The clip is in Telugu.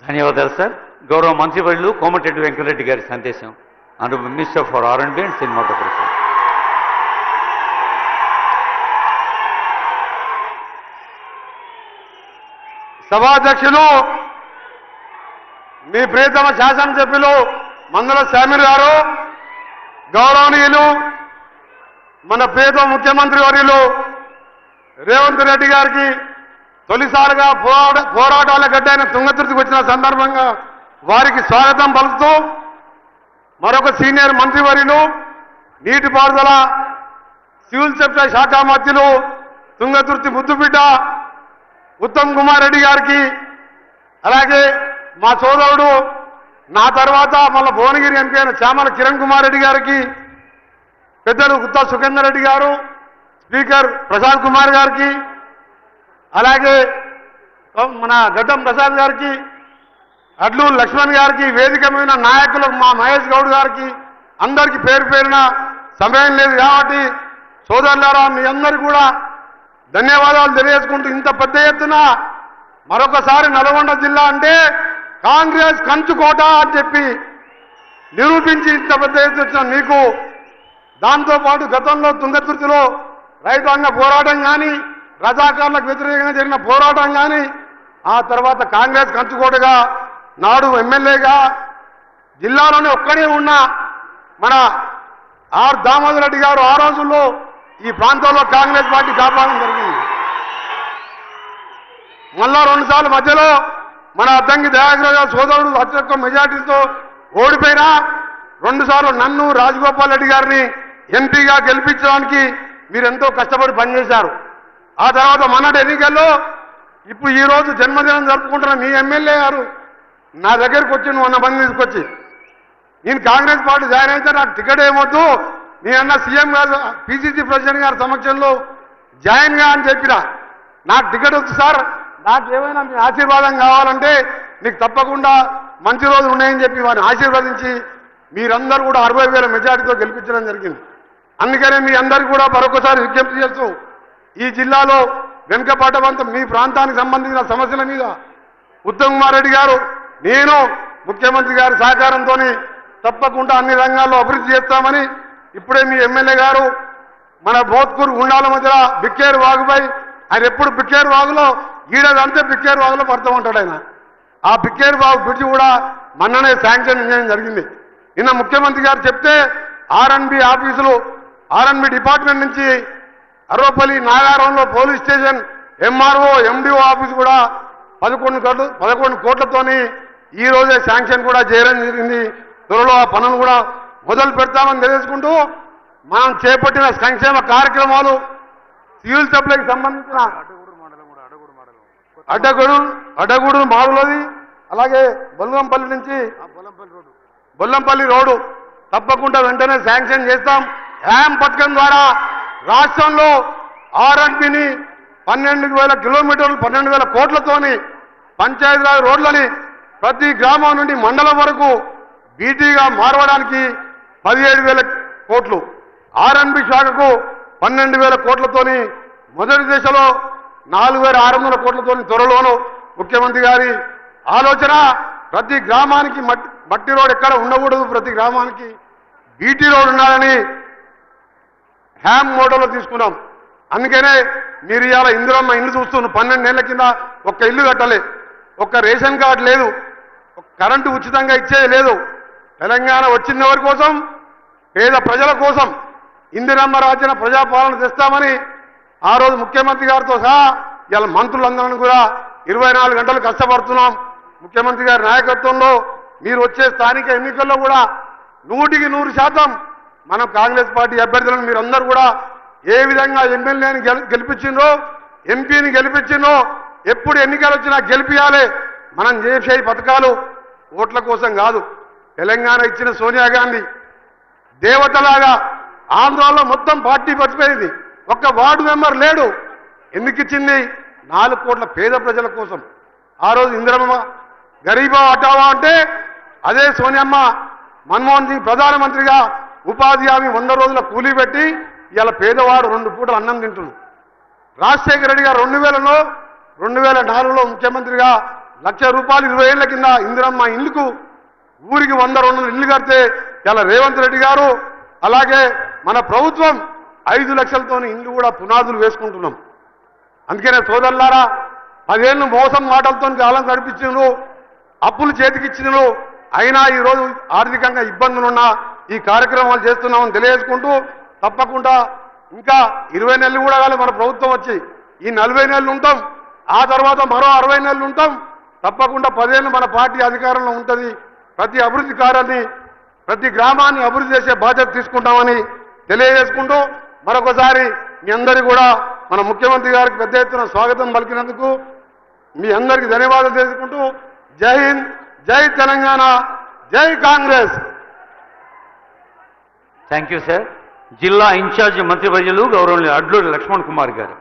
ధన్యవాదాలు సార్. గౌరవ మంత్రివర్యులు కోమటిరెడ్డి వెంకటరెడ్డి గారి సందేశం. Honourable minister for R&D and cinematography. సభాధ్యక్షులు మీ ప్రియతమ శాసనసభ్యులు మందల శామీర్ గారు, గౌరవనీయులు మన ప్రియతమ ముఖ్యమంత్రి వర్యులు రేవంత్ రెడ్డి గారికి తొలిసారిగా పోరాటాల గడ్డైన తుంగతుర్తికి వచ్చిన సందర్భంగా వారికి స్వాగతం పలుకుతూ, మరొక సీనియర్ మంత్రివర్యులు నీటిపారుదల సివిల్ సప్లై శాఖ మంత్రులు తుంగతుర్తి ముద్దుబిడ్డ ఉత్తమ్ కుమార్ రెడ్డి గారికి, అలాగే మా సోదరుడు నా తర్వాత మళ్ళీ భువనగిరి ఎంపీ అయిన చామల కిరణ్ కుమార్ రెడ్డి గారికి, పెద్దలు గుత్తా సుఖేందర్ రెడ్డి గారు, స్పీకర్ ప్రశాంత్ కుమార్ గారికి, అలాగే మన గడ్డం ప్రసాద్ గారికి, అడ్లూరు లక్ష్మణ్ గారికి, వేదిక మీద నాయకులకు మా మహేష్ గౌడ్ గారికి, అందరికీ పేరు పేరున సమయం లేదు కాబట్టి సోదరులారా మీ అందరికీ కూడా ధన్యవాదాలు తెలియజేసుకుంటూ, ఇంత పెద్ద ఎత్తున మరొకసారి నల్గొండ జిల్లా అంటే కాంగ్రెస్ కంచుకోట అని చెప్పి నిరూపించి ఇంత పెద్ద ఎత్తు వచ్చిన మీకు, దాంతోపాటు గతంలో తుంగతుర్తిలో రైతాంగ పోరాటం కానీ, రజాకారులకు వ్యతిరేకంగా జరిగిన పోరాటం కానీ, ఆ తర్వాత కాంగ్రెస్ కంచుకోటగా నాడు ఎమ్మెల్యేగా జిల్లాలోనే ఒక్కడే ఉన్న మన ఆర్ దామోదర్ రెడ్డి గారు ఆ రోజుల్లో ఈ ప్రాంతంలో కాంగ్రెస్ పార్టీ కాపాడడం జరిగింది. మళ్ళా 2 సార్లు మధ్యలో మన అద్దంకి దయాకర్ గారు సోదరుడు అత్యధిక మెజార్టీతో ఓడిపోయినా 2 సార్లు నన్ను రాజగోపాల్ రెడ్డి గారిని ఎంపీగా గెలిపించడానికి మీరెంతో కష్టపడి పనిచేశారు. ఆ తర్వాత మొన్నటి ఎన్నికల్లో ఇప్పుడు ఈ రోజు జన్మదినం జరుపుకుంటున్న మీ ఎమ్మెల్యే గారు నా దగ్గరికి వచ్చి 100 మంది తీసుకొచ్చి, నేను కాంగ్రెస్ పార్టీ జాయిన్ అయితే నాకు టికెట్ ఏమొద్దు, నేనన్నా సీఎం గారు పిసిసి ప్రెసిడెంట్ గారి సమక్షంలో జాయిన్ గా అని చెప్పిన, నాకు టికెట్ వద్దు సార్, నాకు ఏమైనా మీ ఆశీర్వాదం కావాలంటే నీకు తప్పకుండా మంచి రోజులు ఉన్నాయని చెప్పి వారిని ఆశీర్వదించి మీరందరూ కూడా 60,000 మెజార్టీతో గెలిపించడం జరిగింది. అందుకనే మీ అందరికీ కూడా మరొకసారి విజ్ఞప్తి చేస్తూ, ఈ జిల్లాలో వెనుకబాటవంతం మీ ప్రాంతానికి సంబంధించిన సమస్యల మీద ఉత్తమ్ కుమార్ రెడ్డి గారు, నేను ముఖ్యమంత్రి గారి సహకారంతో తప్పకుండా అన్ని రంగాల్లో అభివృద్ధి చేస్తామని, ఇప్పుడే మీ ఎమ్మెల్యే గారు మన బోత్కూరు గుండాల మధ్య బిక్కేరు వాగుపై ఆయన ఎప్పుడు బిక్కేరు వాగులో ఈడదంటే బిక్కేరు వాగులో పడుతూ ఉంటాడు ఆయన. ఆ బిక్కేరు వాగు బ్రిడ్జి కూడా మొన్ననే శాంక్షన్ చేయడం జరిగింది. నిన్న ముఖ్యమంత్రి గారు చెప్తే R&B ఆఫీసులు R&B డిపార్ట్మెంట్ నుంచి అరవపల్లి నాగారంలో police station MRO MDO office కూడా 11 కోట్లతోని ఈ రోజే శాంక్షన్ కూడా చేయడం జరిగింది. త్వరలో ఆ పనులు కూడా మొదలు పెడతామని తెలియజేసుకుంటూ, మనం చేపట్టిన సంక్షేమ కార్యక్రమాలు సివిల్ సప్లైకి సంబంధించిన అడ్డగూడు మాడులది, అలాగే బొల్లంపల్లి నుంచి బొల్లంపల్లి రోడ్డు తప్పకుండా వెంటనే శాంక్షన్ చేస్తాం. హ్యామ్ పథకం ద్వారా రాష్ట్రంలో R&Bని 12,000 కిలోమీటర్లు 12,000 కోట్లతోని పంచాయతీరాజ్ రోడ్లని ప్రతి గ్రామం నుండి మండలం వరకు బీటీగా మారవడానికి 17,000 కోట్లు, R&B శాఖకు 12,000 కోట్లతోని మొదటి దశలో 4,600 కోట్లతోని త్వరలోనూ ముఖ్యమంత్రి గారి ఆలోచన ప్రతి గ్రామానికి మట్టి రోడ్ ఎక్కడ ఉండకూడదు, ప్రతి గ్రామానికి బీటీ రోడ్ ఉండాలని హ్యామ్ మోడల్లో తీసుకున్నాం. అందుకనే మీరు ఇవాళ ఇందిరమ్మ ఇల్లు చూస్తున్న 12 ఏళ్ల కింద ఒక్క ఇల్లు కట్టలే, ఒక్క రేషన్ కార్డు లేదు, కరెంటు ఉచితంగా ఇచ్చేది లేదు. తెలంగాణ వచ్చిన వారి కోసం, పేద ప్రజల కోసం ఇందిరమ్మ రాజ్యం ప్రజాపాలన తెస్తామని ఆ రోజు ముఖ్యమంత్రి గారితో సహా ఇలా మంత్రులందరినీ కూడా 24 గంటలు కష్టపడుతున్నాం. ముఖ్యమంత్రి గారి నాయకత్వంలో మీరు వచ్చే స్థానిక ఎన్నికల్లో కూడా 100% మనం కాంగ్రెస్ పార్టీ అభ్యర్థులను మీరందరూ కూడా ఏ విధంగా ఎమ్మెల్యేని గెలిపించిందో, ఎంపీని గెలిపించిందో, ఎప్పుడు ఎన్నికలు వచ్చినా గెలిపియాలి. మనం చేసే పథకాలు ఓట్ల కోసం కాదు. తెలంగాణ ఇచ్చిన సోనియా గాంధీ దేవతలాగా ఆంధ్రాలో మొత్తం పార్టీ పచ్చిపోయింది, ఒక్క వార్డు మెంబర్ లేడు. ఎందుకు ఇచ్చింది? 4 కోట్ల పేద ప్రజల కోసం. ఆ రోజు ఇందిరమ్మ గరీబా హటావా అంటే అదే సోనియమ్మ మన్మోహన్ సింగ్ ప్రధానమంత్రిగా ఉపాధి హామీ 100 రోజుల కూలీ పెట్టి ఇలా పేదవాడు 2 పూటలు అన్నం తింటున్నాడు. రాజశేఖర రెడ్డి గారు 2000లో 2004లో ముఖ్యమంత్రిగా ₹1,00,000 20 ఏళ్ల కింద ఇందిరమ్మ ఇల్లుకు ఊరికి 100-200 ఇల్లు కడితే ఇలా రేవంత్ రెడ్డి గారు అలాగే మన ప్రభుత్వం 5 లక్షలతో ఇల్లు కూడా పునాదులు వేసుకుంటున్నాం. అందుకనే సోదరులారా 10 ఏళ్ళు మోసం మాటలతో కాలం గడిపించినారు, అప్పులు చేతికిచ్చినారు, అయినా ఈరోజు ఆర్థికంగా ఇబ్బందులున్నా ఈ కార్యక్రమాలు చేస్తున్నామని తెలియజేసుకుంటూ తప్పకుండా ఇంకా 20 నెలలు కూడా కాదు మన ప్రభుత్వం వచ్చి ఈ 40 నెలలు ఉంటాం, ఆ తర్వాత మరో 60 నెలలు ఉంటాం. తప్పకుండా 10 ఏళ్ళు మన పార్టీ అధికారంలో ఉంటుంది. ప్రతి అభివృద్ధి కార్యాన్ని ప్రతి గ్రామాన్ని అభివృద్ధి చేసే బాధ్యత తీసుకుంటామని తెలియజేసుకుంటూ మరొకసారి మీ అందరికీ కూడా మన ముఖ్యమంత్రి గారికి పెద్ద ఎత్తున స్వాగతం పలికినందుకు మీ అందరికీ ధన్యవాదాలు తెలుసుకుంటూ జై హింద్, జై తెలంగాణ, జై కాంగ్రెస్. Thank you sir. జిల్లా ఇన్ఛార్జి మంత్రివర్యులు గౌరవనీయులు అడ్లూరి లక్ష్మణ్ కుమార్ గారు.